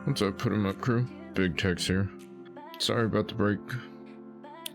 What's up, Put 'em Up crew? Big Tex here. Sorry about the break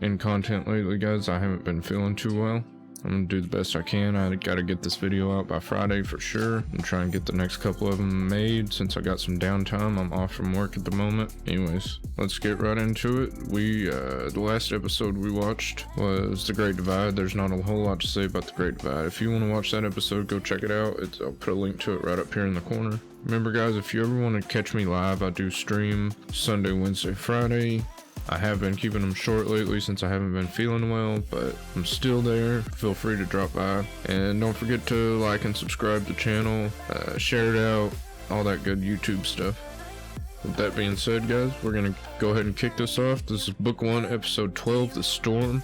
in content lately, guys. I haven't been feeling too well. I'm gonna do the best I can. I gotta get this video out by Friday for sure and try and get the next couple of them made since I got some downtime. I'm off from work at the moment. Anyways, let's get right into it. The last episode we watched was The Great Divide. There's not a whole lot to say about The Great Divide. If you want to watch that episode, go check it out. I'll put a link to it right up here in the corner. Remember, guys, if you ever want to catch me live, I do stream Sunday, Wednesday, Friday. I have been keeping them short lately since I haven't been feeling well, but I'm still there. Feel free to drop by. And don't forget to like and subscribe to the channel, share it out, all that good YouTube stuff. With that being said, guys, we're going to go ahead and kick this off. This is Book 1, Episode 12, The Storm.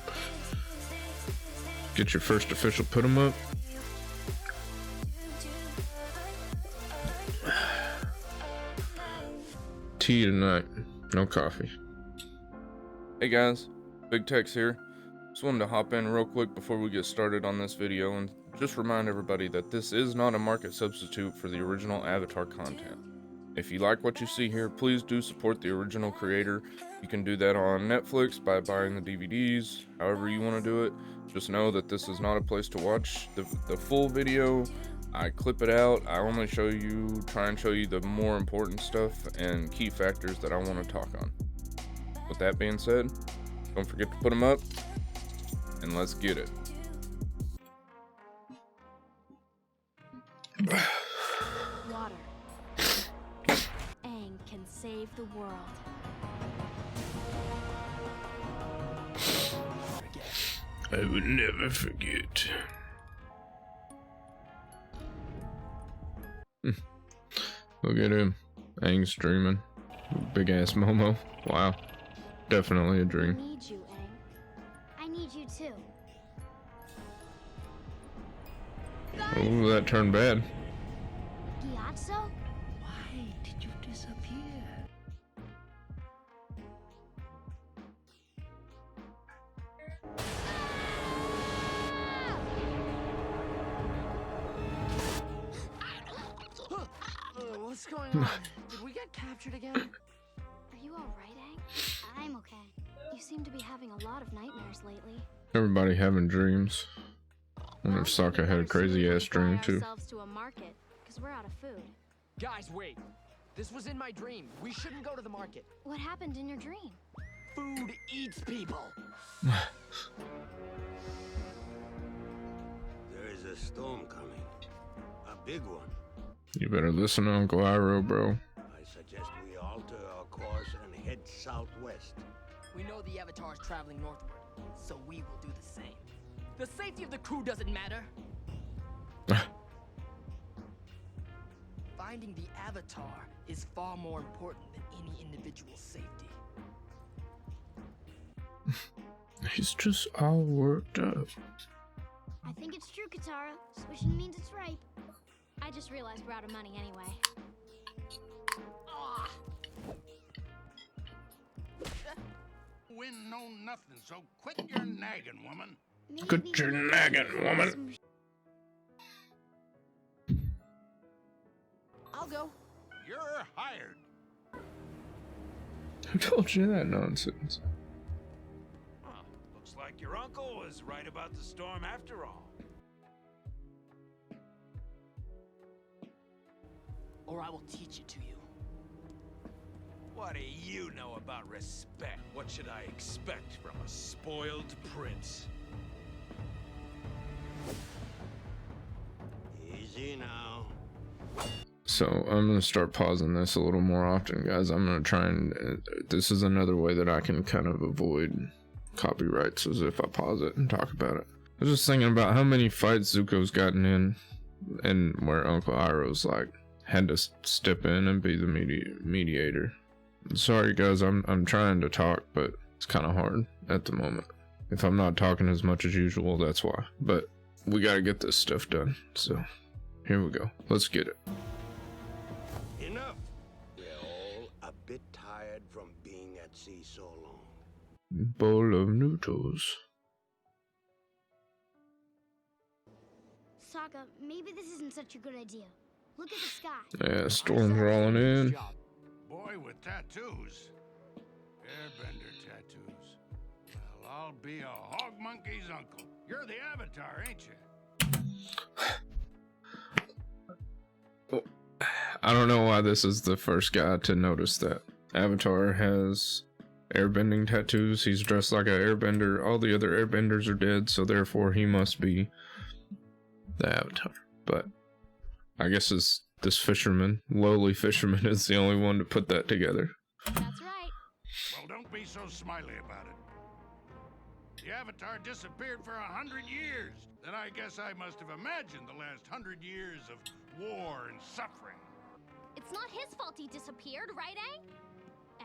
Get your first official put 'em up. Tea tonight, no coffee. Hey guys, Big Tex here. Just wanted to hop in real quick before we get started on this video and just remind everybody that this is not a market substitute for the original Avatar content. If you like what you see here, please do support the original creator. You can do that on Netflix by buying the DVDs, however you want to do it. Just know that this is not a place to watch the full video. I clip it out. I only try and show you the more important stuff and key factors that I want to talk on. With that being said, don't forget to put them up, and let's get it. Water. Aang can save the world. I would never forget. Look at him. Aang's dreaming. Big ass Momo. Wow. Definitely a dream. I need you, Aang. I need you too. Oh, that turned bad. Gyatso? Why did you disappear? What's going on? Did we get captured again? Are you alright, Aang? I'm okay. You seem to be having a lot of nightmares lately. Everybody having dreams. I wonder if Sokka had a crazy ass dream too. Ourselves to a market, because we're out of food. Guys, wait. This was in my dream. We shouldn't go to the market. What happened in your dream? Food eats people. There is a storm coming. A big one. You better listen to Uncle Iroh, bro. I suggest we alter our course and head southwest. We know the Avatar is traveling northward, so we will do the same. The safety of the crew doesn't matter. Finding the Avatar is far more important than any individual's safety. He's just all worked up. I think it's true, Katara. Swishing means it's ripe. I just realized we're out of money anyway. Win know nothing, so quit your nagging, woman. Quit your nagging, woman. I'll go. You're hired. Who told you that nonsense? Huh, looks like your uncle was right about the storm after all. Or I will teach it to you. What do you know about respect? What should I expect from a spoiled prince? Easy now. So I'm gonna start pausing this a little more often, guys. I'm gonna try and this is another way that I can kind of avoid copyrights, as if I pause it and talk about it. I was just thinking about how many fights Zuko's gotten in, and where Uncle Iroh's like had to step in and be the mediator. Sorry guys, I'm trying to talk, but it's kind of hard at the moment. If I'm not talking as much as usual, that's why. But we gotta get this stuff done, so here we go. Let's get it. Enough. We're all a bit tired from being at sea so long. Bowl of noodles. Sokka, maybe this isn't such a good idea. Look at the sky. Yeah, storm's rolling in. Boy, tattoos? Airbender tattoos. Well, I'll be a hog monkey's uncle. You're the Avatar, ain't you? I don't know why this is the first guy to notice that. Avatar has airbending tattoos. He's dressed like an airbender. All the other airbenders are dead, so therefore he must be the Avatar. But I guess this fisherman, lowly fisherman, is the only one to put that together. That's right. Well, don't be so smiley about it. The Avatar disappeared for 100 years. Then I guess I must have imagined the last 100 years of war and suffering. It's not his fault he disappeared, right, Aang?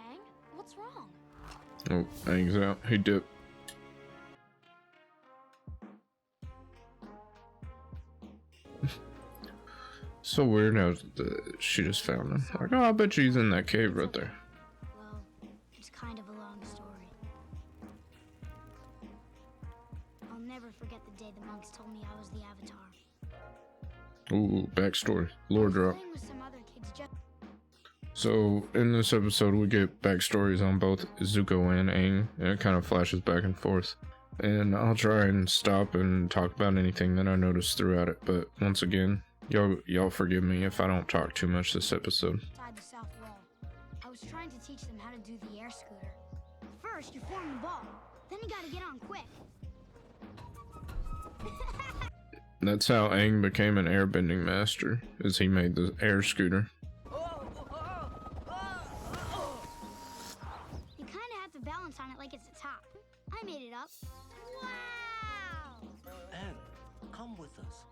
Aang, what's wrong? Oh, Aang's out. He dipped. So weird how she just found him. Like, oh, I bet you he's in that cave right there. Well, it's kind of a long story. I'll never forget the day the monks told me I was the Avatar. Ooh, backstory. Lore drop. Playing with some other kids just So in this episode, we get backstories on both Zuko and Aang, and it kind of flashes back and forth. And I'll try and stop and talk about anything that I noticed throughout it. But once again, y'all forgive me if I don't talk too much this episode. inside the south wall. I was trying to teach them how to do the air scooter. First, you form the ball. Then you gotta get on quick. That's how Aang became an airbending master, is he made the air scooter. You kinda have to balance on it like it's a top. I made it up. Wow! Anne, come with us.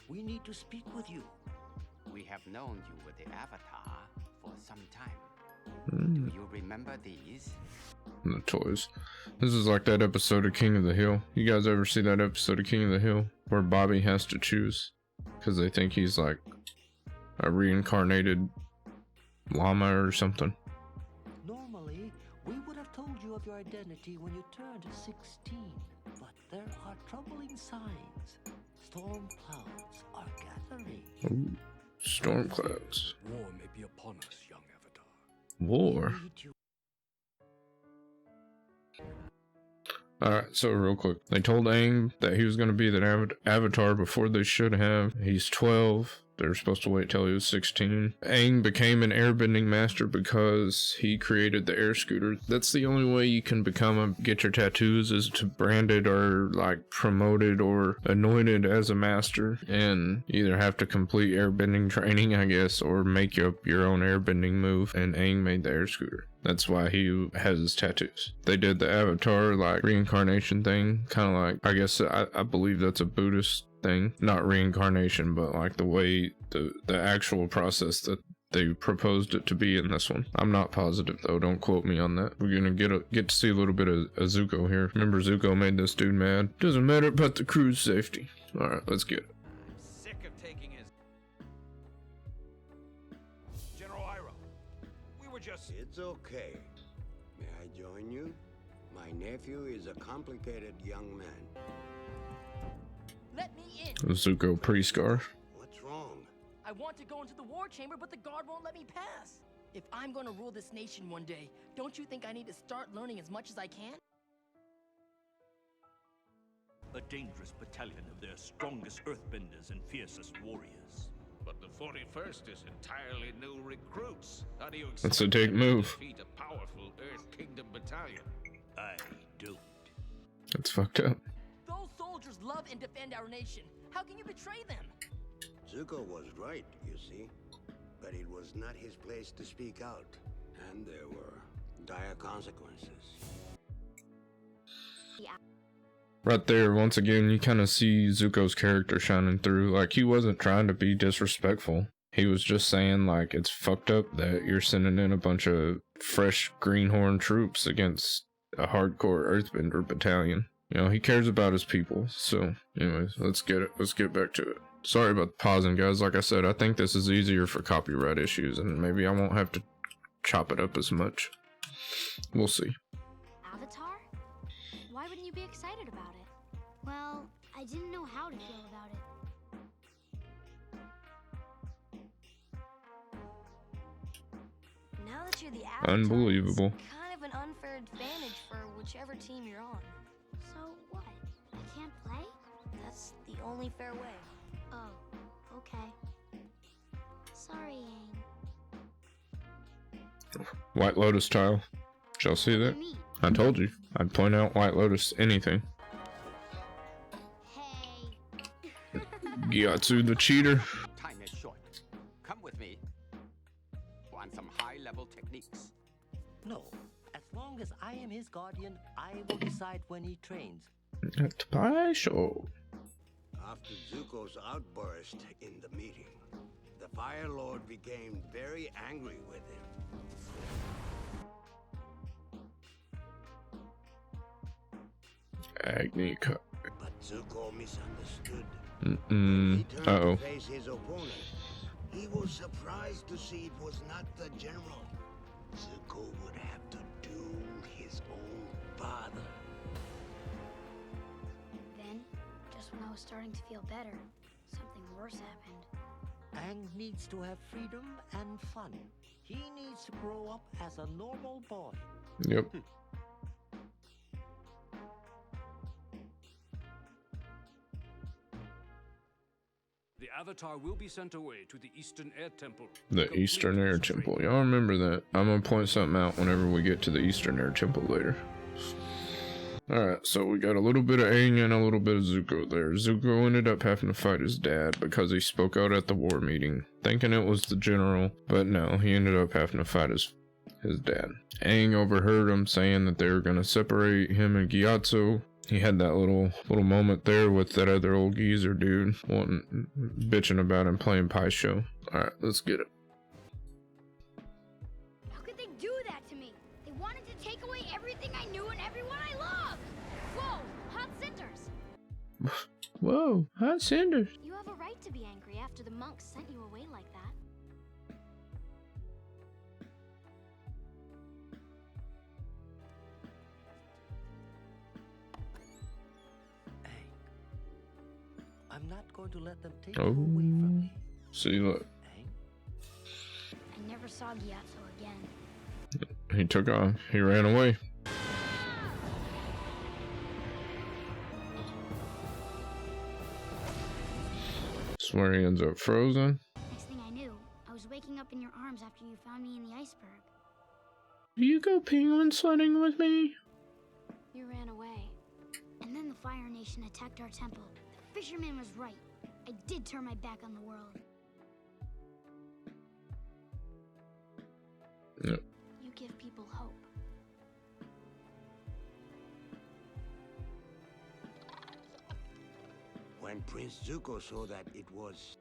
We need to speak with you. We have known you were the Avatar for some time. Mm. Do you remember these? And the toys. This is like that episode of King of the Hill. You guys ever see that episode of King of the Hill where Bobby has to choose because they think he's like a reincarnated llama or something? Normally, we would have told you of your identity when you turned 16, but there are troubling signs. Storm clouds are gathering. Ooh, storm clouds. War may be upon us, young Avatar. War. Need you. Alright, so real quick. They told Aang that he was going to be the Avatar before they should have. He's 12. They were supposed to wait till he was 16. Aang became an airbending master because he created the air scooter. That's the only way you can get your tattoos, is to branded or like promoted or anointed as a master, and either have to complete airbending training, I guess, or make up your own airbending move. And Aang made the air scooter. That's why he has his tattoos. They did the Avatar like reincarnation thing, kind of like, I guess I believe that's a Buddhist thing, not reincarnation, but like the way the actual process that they proposed it to be in this one. I'm not positive though, don't quote me on that. We're gonna get to see a little bit of Zuko here. Remember, Zuko made this dude mad. Doesn't matter about the crew's safety. Alright, let's get it. Sick of taking his... General Iroh, we were just... It's okay. May I join you? My nephew is a complicated young man. Let me in. Zuko pre-scar. What's wrong? I want to go into the war chamber, but the guard won't let me pass. If I'm going to rule this nation one day, don't you think I need to start learning as much as I can? A dangerous battalion of their strongest earthbenders and fiercest warriors. But the 41st is entirely new recruits. How do you That's a expect dick them to move. defeat a powerful Earth Kingdom battalion? I don't. That's fucked up. Those soldiers love and defend our nation. How can you betray them? Zuko was right, you see. But it was not his place to speak out. And there were dire consequences. Right there, once again, you kind of see Zuko's character shining through. Like, he wasn't trying to be disrespectful. He was just saying, like, it's fucked up that you're sending in a bunch of fresh greenhorn troops against a hardcore earthbender battalion. You know, he cares about his people. So, anyways, let's get back to it. Sorry about pausing, guys. Like I said, I think this is easier for copyright issues, and maybe I won't have to chop it up as much. We'll see. Avatar? Why wouldn't you be excited about it? Well, I didn't know how to feel about it. Now that you're the Avatar, Unbelievable. it's kind of an unfair advantage for whichever team you're on. So what? I can't play? That's the only fair way. Oh, okay. Sorry, Aang. White Lotus tile. Did y'all see that? I told you. I'd point out White Lotus anything. Hey. Gyatso the cheater. Time is short. Come with me. Want some high-level techniques? No. As long as I am his guardian, I will decide when he trains. At the pie show. After Zuko's outburst in the meeting, the Fire Lord became very angry with him. Agni cut. But Zuko misunderstood. Mm-mm. He turned Uh-oh. to face his opponent. He was surprised to see it was not the general. Zuko would have to doom his own father. Then, just when I was starting to feel better, something worse happened. Aang needs to have freedom and fun. He needs to grow up as a normal boy. Yep. The Avatar will be sent away to the Eastern Air Temple. The Complete Eastern Air his Temple. training. Y'all remember that. I'm gonna point something out whenever we get to the Eastern Air Temple later. Alright, so we got a little bit of Aang and a little bit of Zuko there. Zuko ended up having to fight his dad because he spoke out at the war meeting, thinking it was the general, but no, he ended up having to fight his dad. Aang overheard him saying that they were gonna separate him and Gyatso. He had that little moment there with that other old geezer dude bitching about him playing Pie Show. Alright, let's get it. How could they do that to me? They wanted to take away everything I knew and everyone I loved! Whoa, hot cinders! Whoa, hot cinders. You have a right to be angry after the monks sent you away like that. I'm not going to let them take Oh. you away from me. See, look, Aang? I never saw Gyatso again. he took off. He ran away. That's where he ends up frozen. Next thing I knew, I was waking up in your arms after you found me in the iceberg. You go penguin sledding with me? You ran away. And then the Fire Nation attacked our temple. The fisherman was right. I did turn my back on the world. Yep. You give people hope. When Prince Zuko saw that it was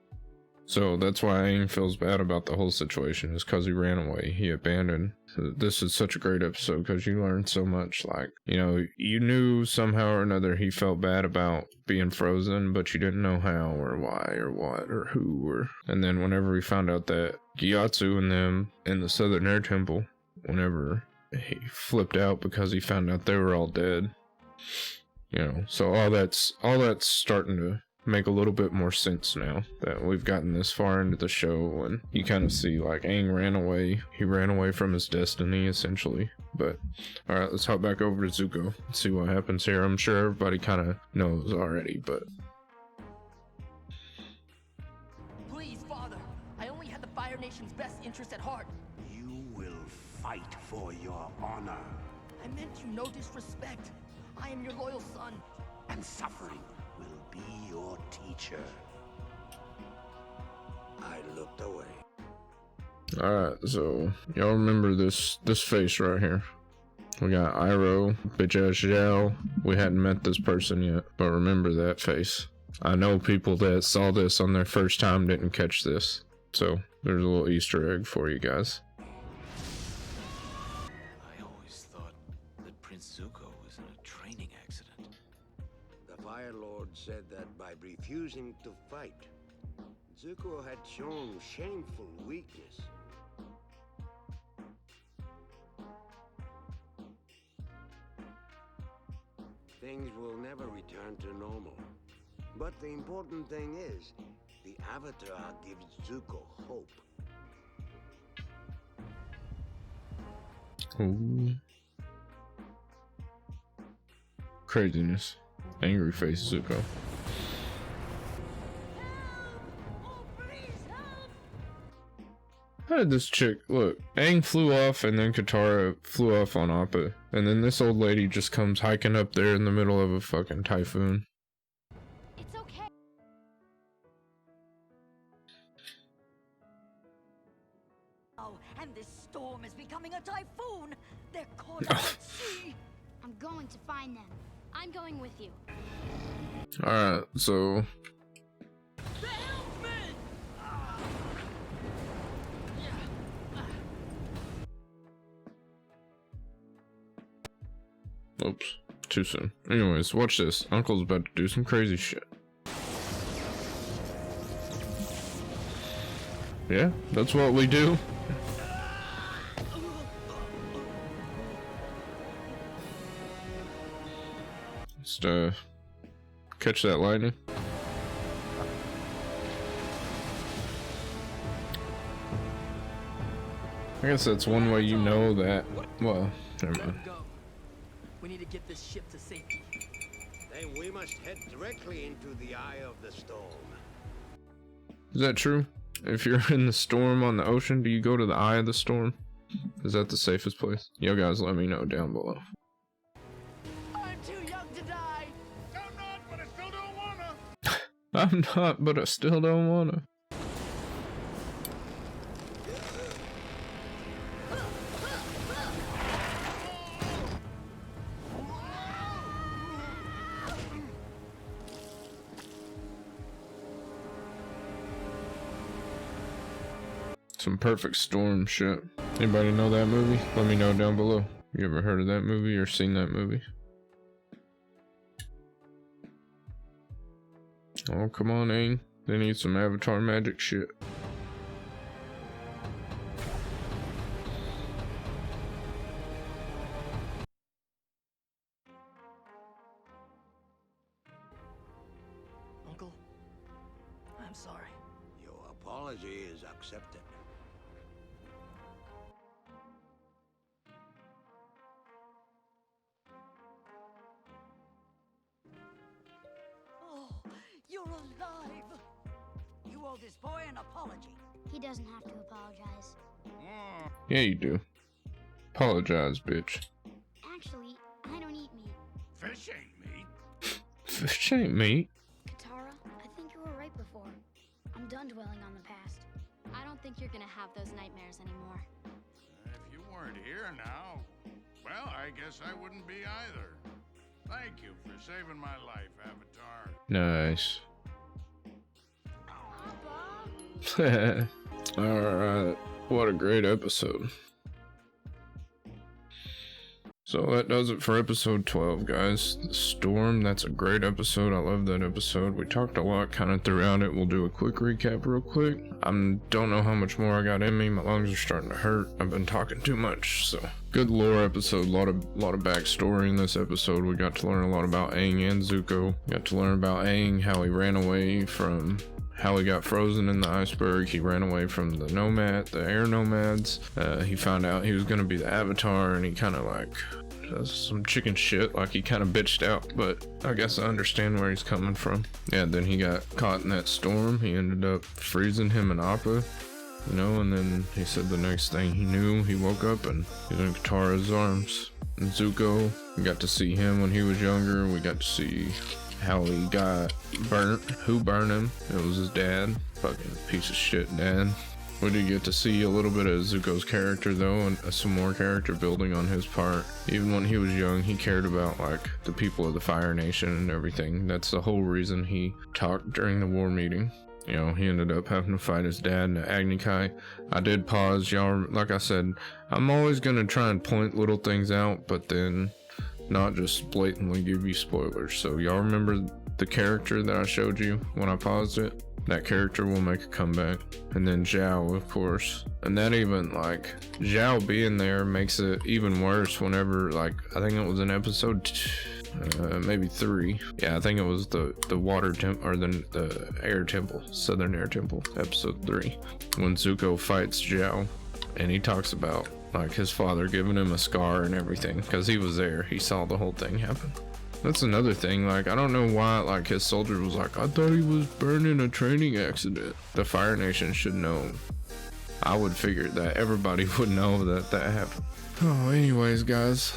So that's why Aang feels bad about the whole situation, is because he ran away. He abandoned. This is such a great episode because you learn so much. Like, you know, you knew somehow or another he felt bad about being frozen, but you didn't know how or why or what or who. And then whenever we found out that Gyatso and them in the Southern Air Temple, whenever he flipped out because he found out they were all dead. You know, so all that's starting to make a little bit more sense now that we've gotten this far into the show, and you kind of see like Aang ran away. He ran away from his destiny essentially. But all right, let's hop back over to Zuko and see what happens here. I'm sure everybody kind of knows already, but Please, Father. I only had the Fire Nation's best interest at heart. you will fight for your honor, I meant you no disrespect. I am your loyal son. and suffering will be your teacher. I looked away. all right. So y'all remember this face right here? We got Iroh, bitch ass Zhao. We hadn't met this person yet, but remember that face. I know people that saw this on their first time didn't catch this, so there's a little Easter egg for you guys. I always thought that Prince Zuko was in a training accident. The Fire Lord said that by refusing to fight, Zuko had shown shameful weakness. Things will never return to normal. But the important thing is, the Avatar gives Zuko hope. Ooh. Craziness. Angry face Zuko. How did this chick look? Aang flew off and then Katara flew off on Appa. And then this old lady just comes hiking up there in the middle of a fucking typhoon. It's okay. Oh, and this storm is becoming a typhoon. They're caught up at sea. I'm going to find them. I'm going with you. Alright, so oops, too soon. Anyways, watch this. Uncle's about to do some crazy shit. Yeah, that's what we do. Just catch that lightning. I guess that's one way you know that. Well, never mind. Go. We need to get this ship to safety. Then we must head directly into the eye of the storm. Is that true? If you're in the storm on the ocean, do you go to the eye of the storm? Is that the safest place? Yo guys, let me know down below. I'm too young to die. I'm not, but I still don't wanna. I'm not, but I still don't wanna. Some perfect storm shit. Anybody know that movie? Let me know down below. You ever heard of that movie or seen that movie? Oh, come on, Aang. They need some Avatar magic shit. Uncle, I'm sorry. Your apology is accepted. Oh, you're alive. You owe this boy an apology. He doesn't have to apologize. Yeah, you do. Apologize, bitch. Actually, I don't eat meat. Fish ain't meat. Fish ain't meat. Katara, I think you were right before. I'm done dwelling on the past. I don't think you're gonna have those nightmares anymore. If you weren't here now, well, I guess I wouldn't be either. Thank you for saving my life, Avatar. Nice. Alright. What a great episode. So that does it for episode 12, guys. The Storm, that's a great episode. I love that episode. We talked a lot kind of throughout it. We'll do a quick recap real quick. I don't know how much more I got in me. My lungs are starting to hurt. I've been talking too much, so. Good lore episode. A lot of backstory in this episode. We got to learn a lot about Aang and Zuko. Got to learn about Aang, how he ran away from... how he got frozen in the iceberg. He ran away from the air nomads. He found out he was gonna be the Avatar, and he kind of like does some chicken shit, like he kind of bitched out, but I guess I understand where he's coming from. Yeah, then he got caught in that storm. He ended up freezing him and Appa, you know, and then he said the next thing he knew, he woke up and he was in Katara's arms. And Zuko, we got to see him when he was younger. We got to see how he got burnt. Who burned him? It was his dad. Fucking piece of shit dad. We did get to see a little bit of Zuko's character though, and some more character building on his part. Even when he was young, he cared about like the people of the Fire Nation and everything. That's the whole reason he talked during the war meeting. You know, he ended up having to fight his dad in the Agni Kai. I did pause, y'all. Like I said, I'm always gonna try and point little things out, but then not just blatantly give you spoilers. So y'all remember the character that I showed you when I paused it? That character will make a comeback. And then Zhao, of course. And that even, like, Zhao being there makes it even worse whenever, like, I think it was in episode maybe 3. Yeah, I think it was the water temple, or the air temple, southern air temple, episode 3. When Zuko fights Zhao, and he talks about like his father giving him a scar and everything, because he was there. He saw the whole thing happen. That's another thing, like, I don't know why, like, his soldier was like, I thought he was burned in a training accident. The Fire Nation should know. I would figure that everybody would know that that happened. Oh, anyways, guys,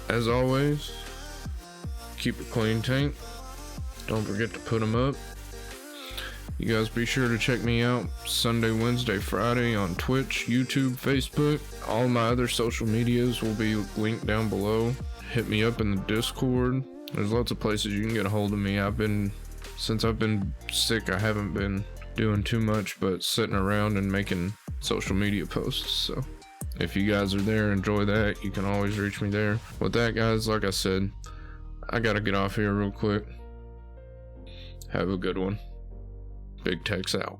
as always, keep a clean tank. Don't forget to put them up. You guys be sure to check me out Sunday, Wednesday, Friday on Twitch, YouTube, Facebook. All my other social medias will be linked down below. Hit me up in the Discord. There's lots of places you can get a hold of me. Since I've been sick, I haven't been doing too much but sitting around and making social media posts. So if you guys are there, enjoy that. You can always reach me there. With that, guys, like I said, I gotta get off here real quick. Have a good one. Big Tex out.